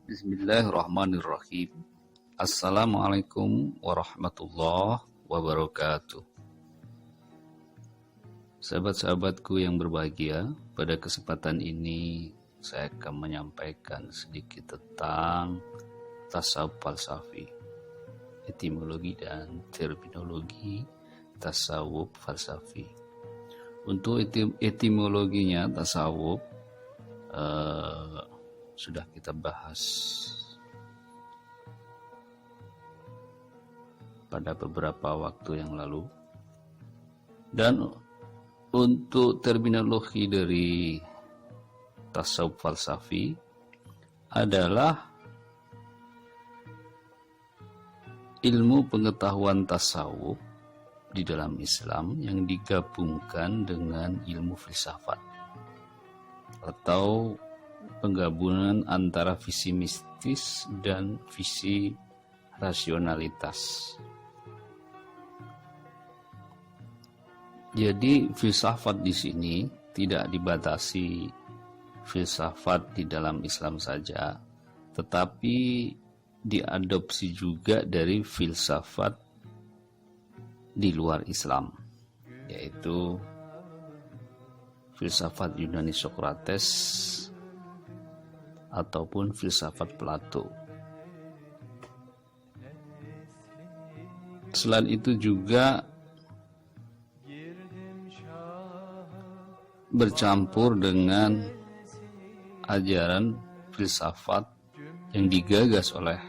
Bismillahirrahmanirrahim. Assalamualaikum warahmatullahi wabarakatuh. Sahabat-sahabatku yang berbahagia, pada kesempatan ini saya akan menyampaikan sedikit tentang tasawuf falsafi, etimologi dan terminologi tasawuf falsafi. Untuk etimologinya tasawuf sudah kita bahas pada beberapa waktu yang lalu, dan untuk terminologi dari tasawuf falsafi adalah ilmu pengetahuan tasawuf di dalam Islam yang digabungkan dengan ilmu filsafat atau penggabungan antara visi mistis dan visi rasionalitas. Jadi filsafat di sini tidak dibatasi filsafat di dalam Islam saja, tetapi diadopsi juga dari filsafat di luar Islam, yaitu filsafat Yunani Sokrates ataupun filsafat Plato. Selain itu juga bercampur dengan ajaran filsafat yang digagas oleh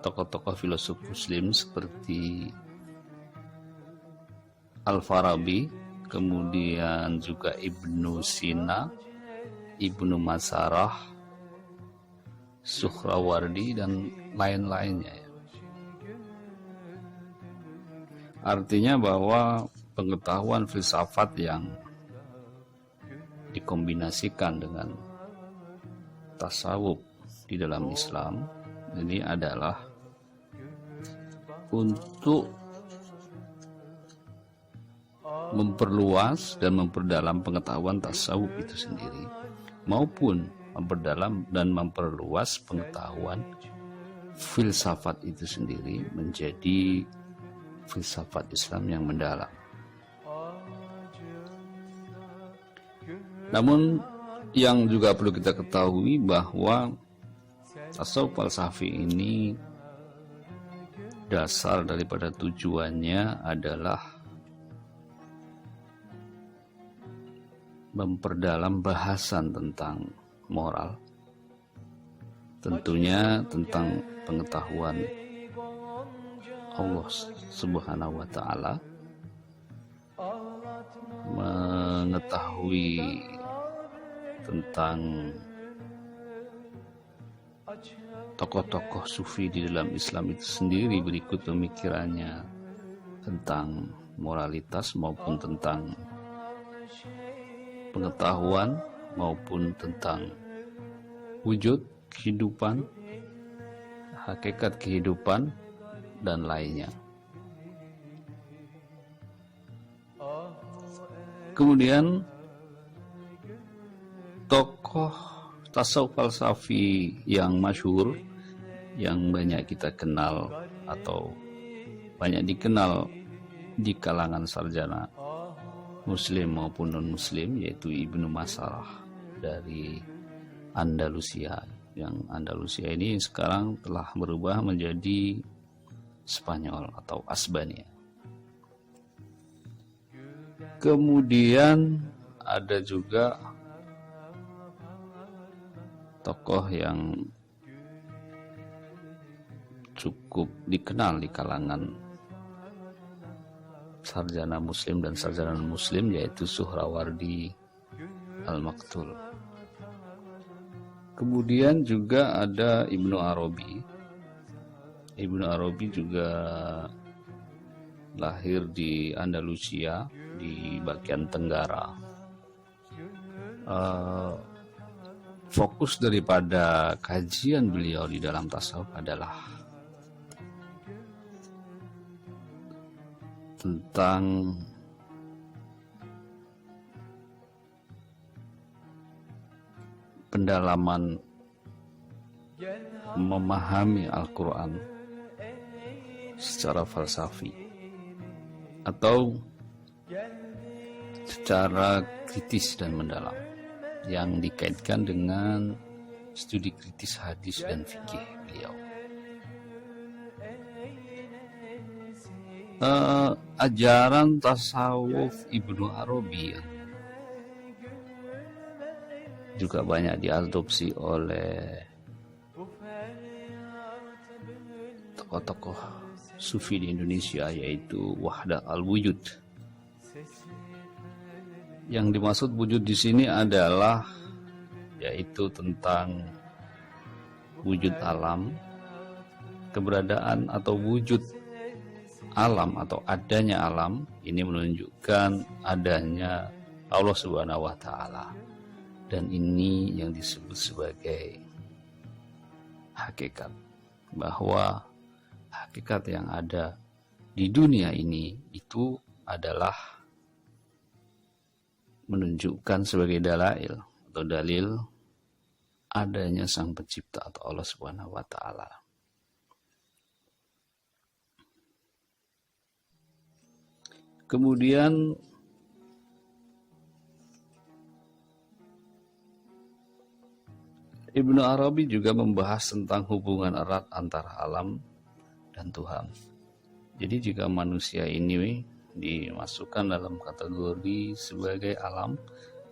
tokoh-tokoh filosof muslim seperti Al-Farabi, kemudian juga Ibnu Sina, Ibnu Masarah, Suhrawardi, dan lain-lainnya. Artinya bahwa pengetahuan filsafat yang dikombinasikan dengan tasawuf di dalam Islam ini adalah untuk memperluas dan memperdalam pengetahuan tasawuf itu sendiri, maupun memperdalam dan memperluas pengetahuan filsafat itu sendiri menjadi filsafat Islam yang mendalam. Namun yang juga perlu kita ketahui bahwa tasawuf falsafi ini dasar daripada tujuannya adalah memperdalam bahasan tentang moral, tentunya tentang pengetahuan Allah Subhanahu wa Ta'ala, mengetahui tentang tokoh-tokoh sufi di dalam Islam itu sendiri, berikut pemikirannya tentang moralitas maupun tentang pengetahuan maupun tentang wujud kehidupan, hakikat kehidupan, dan lainnya. Kemudian tokoh tasawuf falsafi yang masyhur, yang banyak kita kenal atau banyak dikenal di kalangan sarjana Muslim maupun non-Muslim, yaitu Ibnu Masarah dari Andalusia. Yang Andalusia ini sekarang telah berubah menjadi Spanyol atau Asbania. Kemudian ada juga tokoh yang cukup dikenal di kalangan sarjana Muslim dan sarjana non-Muslim, yaitu Suhrawardi Al-Maktul. Kemudian juga ada Ibnu Arabi. Ibnu Arabi juga lahir di Andalusia, di bagian tenggara. Fokus daripada kajian beliau di dalam tasawuf adalah tentang pendalaman memahami Al-Quran secara falsafi atau secara kritis dan mendalam yang dikaitkan dengan studi kritis hadis dan fikih beliau. Ajaran tasawuf Ibnu Arabi juga banyak diadopsi oleh tokoh-tokoh sufi di Indonesia, yaitu Wahdah Al-Wujud. Yang dimaksud wujud di sini adalah yaitu tentang wujud alam, keberadaan atau wujud alam atau adanya alam. Ini menunjukkan adanya Allah Subhanahu wa Ta'ala, dan ini yang disebut sebagai hakikat, bahwa hakikat yang ada di dunia ini itu adalah menunjukkan sebagai dalail atau dalil adanya Sang Pencipta atau Allah Subhanahu wa Ta'ala. Kemudian Ibnu Arabi juga membahas tentang hubungan erat antara alam dan Tuhan. Jadi jika manusia ini dimasukkan dalam kategori sebagai alam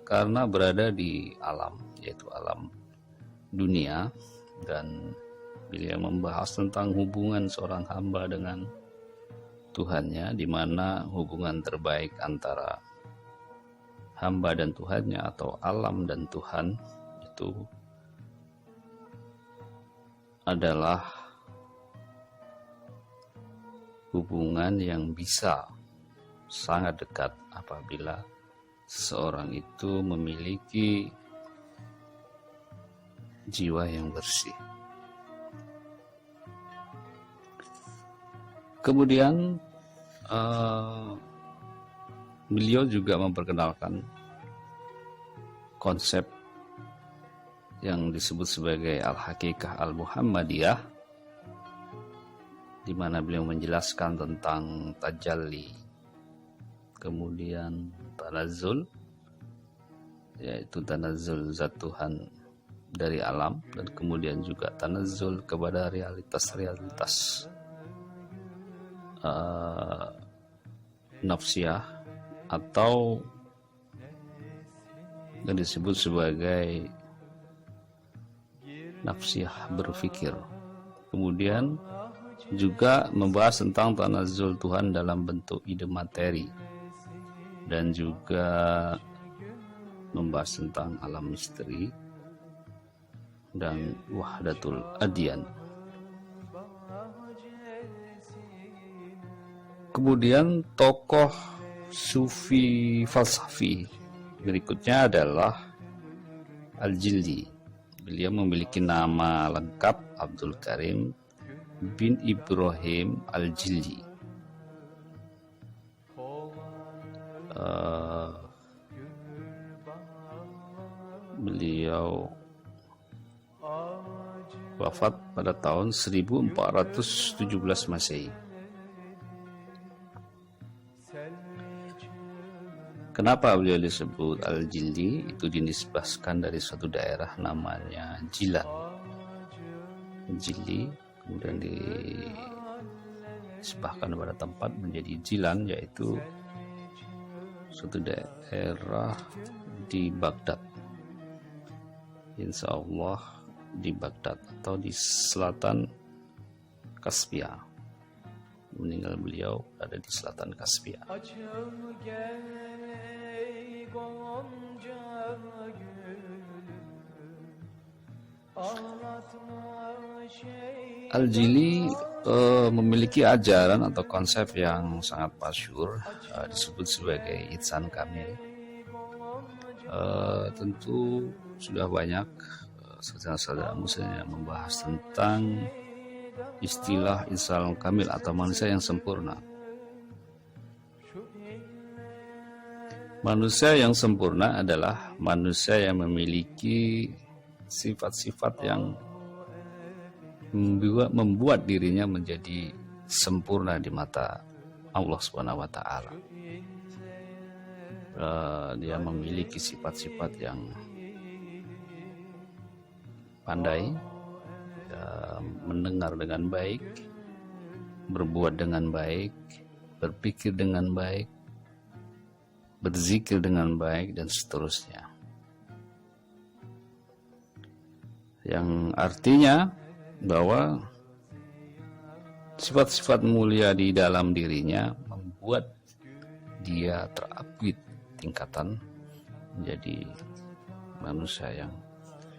karena berada di alam, yaitu alam dunia, dan beliau membahas tentang hubungan seorang hamba dengan Tuhannya, di mana hubungan terbaik antara hamba dan Tuhannya atau alam dan Tuhan itu adalah hubungan yang bisa sangat dekat apabila seseorang itu memiliki jiwa yang bersih. Kemudian beliau juga memperkenalkan konsep yang disebut sebagai Al-Haqiqah Al-Muhammadiyah, di mana beliau menjelaskan tentang tajalli, kemudian tanazzul, yaitu tanazzul zat Tuhan dari alam, dan kemudian juga tanazzul kepada realitas-realitas nafsiyah atau yang disebut sebagai nafsiyah berpikir. Kemudian juga membahas tentang tanazzul Tuhan dalam bentuk ide materi, dan juga membahas tentang alam misteri dan wahdatul adyan. Kemudian tokoh sufi falsafi berikutnya adalah Al-Jildi. Beliau memiliki nama lengkap Abdul Karim bin Ibrahim Al-Jildi. Beliau wafat pada tahun 1417 Masehi. Kenapa beliau disebut Al-Jildi? Itu dinisbahkan dari suatu daerah namanya Jilan. Jildi kemudian disebahkan pada tempat menjadi Jilan, yaitu suatu daerah di Baghdad. Insya Allah di Baghdad atau di selatan Kaspia. Meninggal beliau ada di selatan Kaspia. Al-Jili memiliki ajaran atau konsep yang sangat masyhur, disebut sebagai Ihsan Kamil. Tentu sudah banyak saudara-saudara muslim yang membahas tentang istilah Ihsan Kamil atau manusia yang sempurna. Manusia yang sempurna adalah manusia yang memiliki sifat-sifat yang membuat dirinya menjadi sempurna di mata Allah Subhanahu wa taala. Dia memiliki sifat-sifat yang pandai, mendengar dengan baik, berbuat dengan baik, berpikir dengan baik, berzikir dengan baik, dan seterusnya. Yang artinya bahwa sifat-sifat mulia di dalam dirinya membuat dia terupgrade tingkatan menjadi manusia yang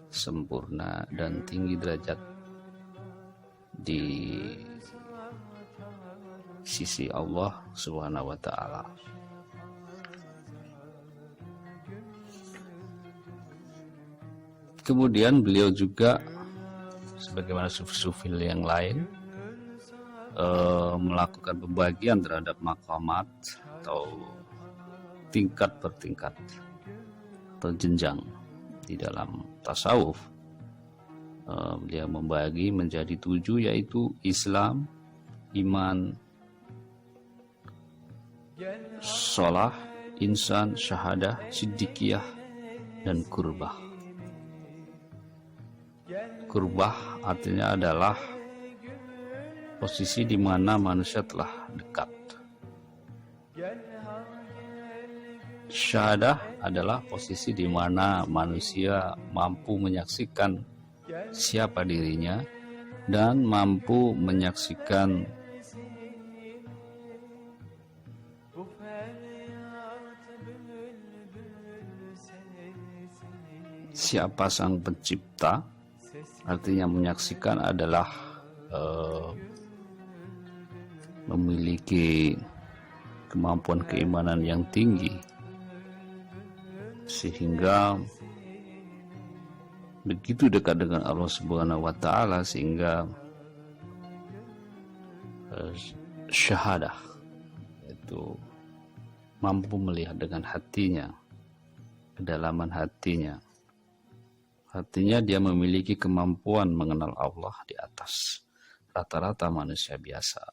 sempurna dan tinggi derajat di sisi Allah Subhanahu wa taala. Kemudian beliau juga sebagaimana sufi-sufi yang lain melakukan pembagian terhadap maqamat atau tingkat per tingkat atau jenjang di dalam tasawuf. Dia membagi menjadi 7, yaitu Islam, iman, sholah, insan, syahadah, siddiqiyah, dan kurbah. Kurbah artinya adalah posisi di mana manusia telah dekat. Syahadah adalah posisi di mana manusia mampu menyaksikan siapa dirinya dan mampu menyaksikan siapa sang pencipta. Artinya menyaksikan adalah memiliki kemampuan keimanan yang tinggi sehingga begitu dekat dengan Allah Subhanahu wa taala sehingga syahadah itu mampu melihat dengan hatinya, kedalaman hatinya. Artinya dia memiliki kemampuan mengenal Allah di atas rata-rata manusia biasa.